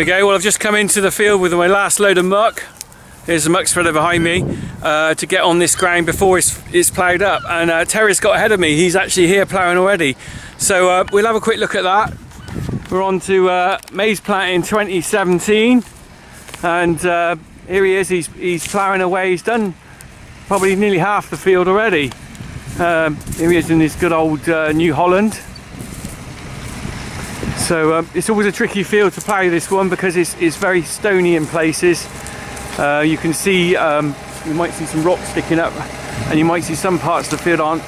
we go. Well, I've just come into the field with my last load of muck. Here's the muck spreader behind me to get on this ground before it's ploughed up. And Terry's got ahead of me. He's actually here ploughing already. So we'll have a quick look at that. We're on to maize planting 2017. And here he is. He's ploughing away. He's done probably nearly half the field already. Here he is in his good old New Holland. So it's always a tricky field to plough this one because it's very stony in places. You can see, you might see some rocks sticking up, and you might see some parts of the field aren't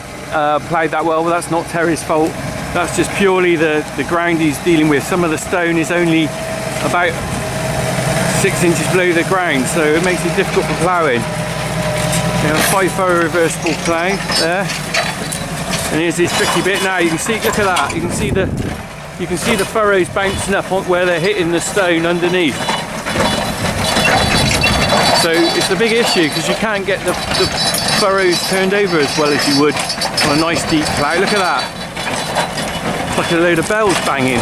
ploughed that well, but that's not Terry's fault. That's just purely the ground he's dealing with. Some of the stone is only about 6 inches below the ground, so it makes it difficult for ploughing. You know, 5-furrow reversible plough there. And here's this tricky bit now. You can see, look at that. You can see the furrows bouncing up on where they're hitting the stone underneath. So it's a big issue because you can't get the furrows turned over as well as you would on a nice deep plough. Look at that. It's like a load of bells banging.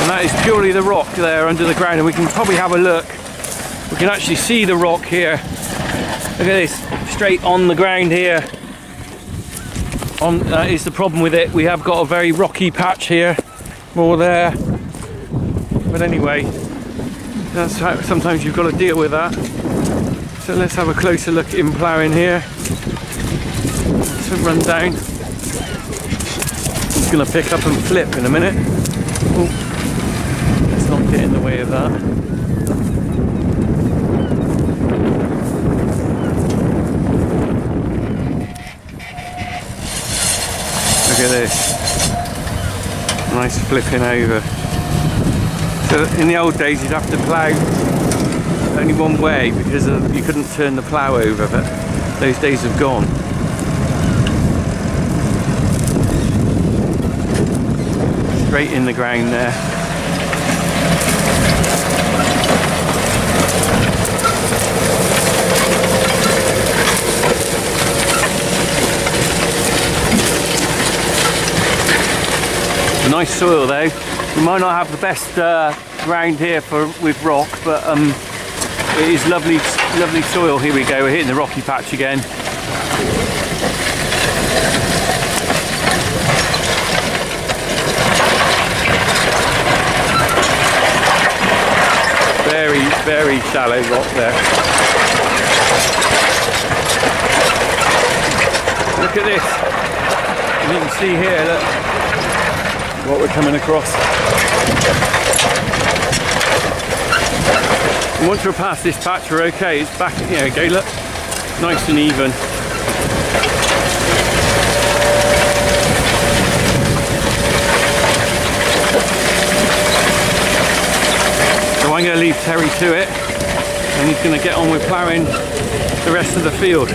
And that is purely the rock there under the ground, and we can probably have a look. We can actually see the rock here. Look at this, straight on the ground here. That is the problem with it. We have got a very rocky patch here, more there. But anyway, that's how sometimes you've got to deal with that. So let's have a closer look at him ploughing here. So run down. He's going to pick up and flip in a minute. Oh, let's not get in the way of that. Look at this, nice flipping over. So in the old days you'd have to plough only one way because you couldn't turn the plough over, but those days have gone. Straight in the ground there. Nice soil though. We might not have the best ground here with rock, but it is lovely soil. Here we go, we're hitting the rocky patch again. Very shallow rock there. Look at this. And you can see here, look, what we're coming across. And once we're past this patch, we're okay. It's back, there we go, look, nice and even. So I'm going to leave Terry to it, and he's going to get on with ploughing the rest of the field.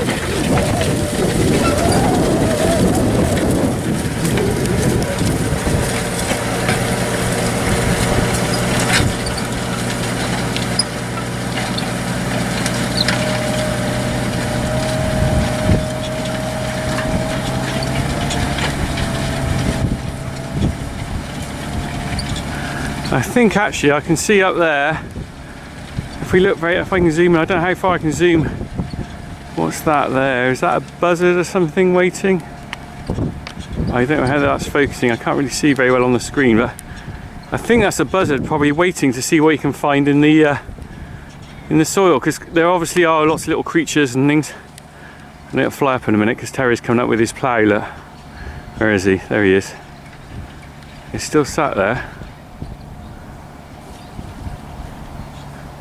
I think actually I can see up there, if we look if I can zoom in, I don't know how far I can zoom. What's that there? Is that a buzzard or something waiting? I don't know how that's focusing. I can't really see very well on the screen, but I think that's a buzzard probably waiting to see what he can find in the soil, because there obviously are lots of little creatures and things. And it'll fly up in a minute because Terry's coming up with his plough. Look, where is he? There he is. He's still sat there.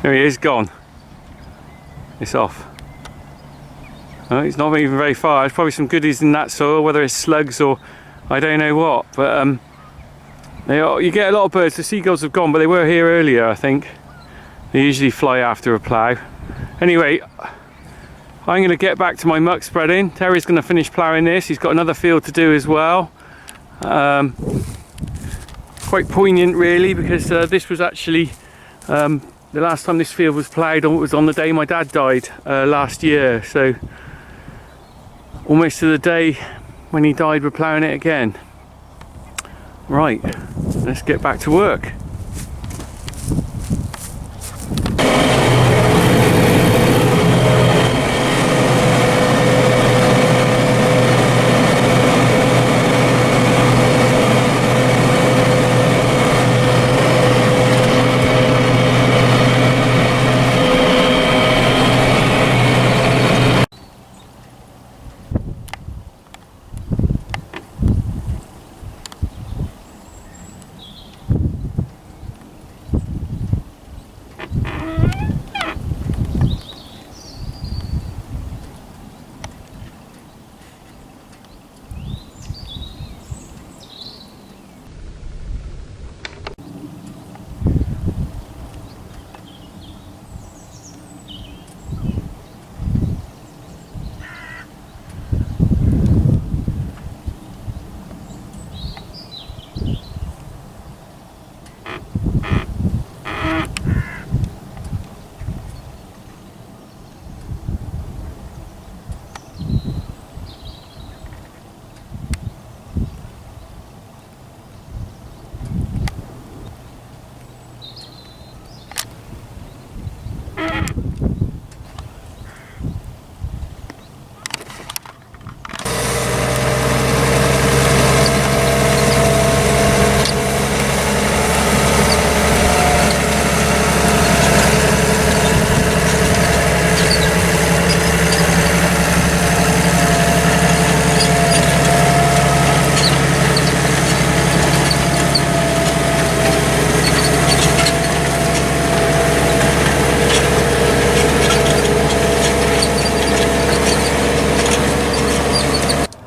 There he is, gone. It's off. Oh, he's not even very far. There's probably some goodies in that soil, whether it's slugs or I don't know what. But you get a lot of birds. The seagulls have gone, but they were here earlier, I think. They usually fly after a plough. Anyway, I'm going to get back to my muck spreading. Terry's going to finish ploughing this. He's got another field to do as well. Quite poignant really, because this was actually the last time this field was ploughed was on the day my dad died last year, so almost to the day when he died we're ploughing it again. Right. let's get back to work.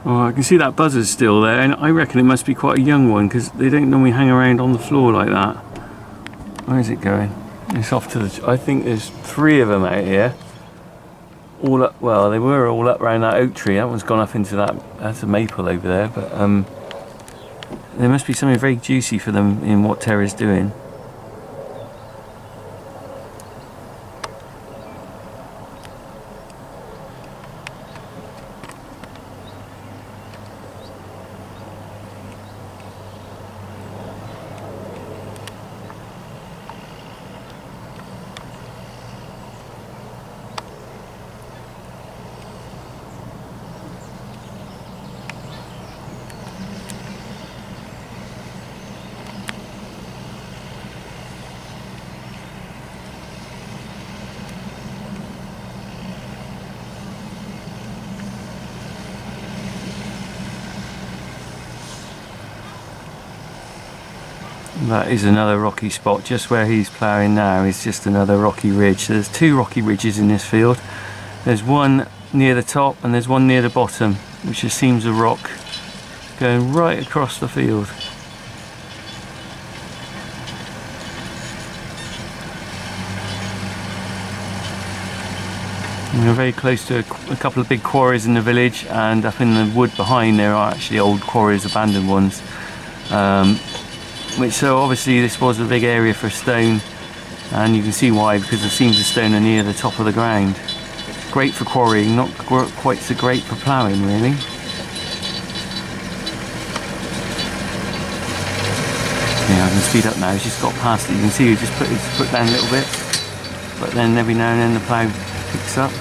Oh, I can see that buzzer's still there, and I reckon it must be quite a young one because they don't normally hang around on the floor like that. Where is it going? It's off to the... I think there's 3 of them out here. All up... Well, they were all up around that oak tree. That one's gone up into that... That's a maple over there, but there must be something very juicy for them in what Tara's doing. That is another rocky spot. Just where he's ploughing now is just another rocky ridge. So there's 2 rocky ridges in this field. There's one near the top and there's one near the bottom, which just seems a rock going right across the field. We're very close to a couple of big quarries in the village, and up in the wood behind there are actually old quarries, abandoned ones. So obviously this was a big area for stone, and you can see why, because the seams of stone are near the top of the ground. Great for quarrying, not quite so great for ploughing really. Yeah, I can speed up now. He's just got past it. You can see he just put his foot down a little bit, but then every now and then the plough picks up.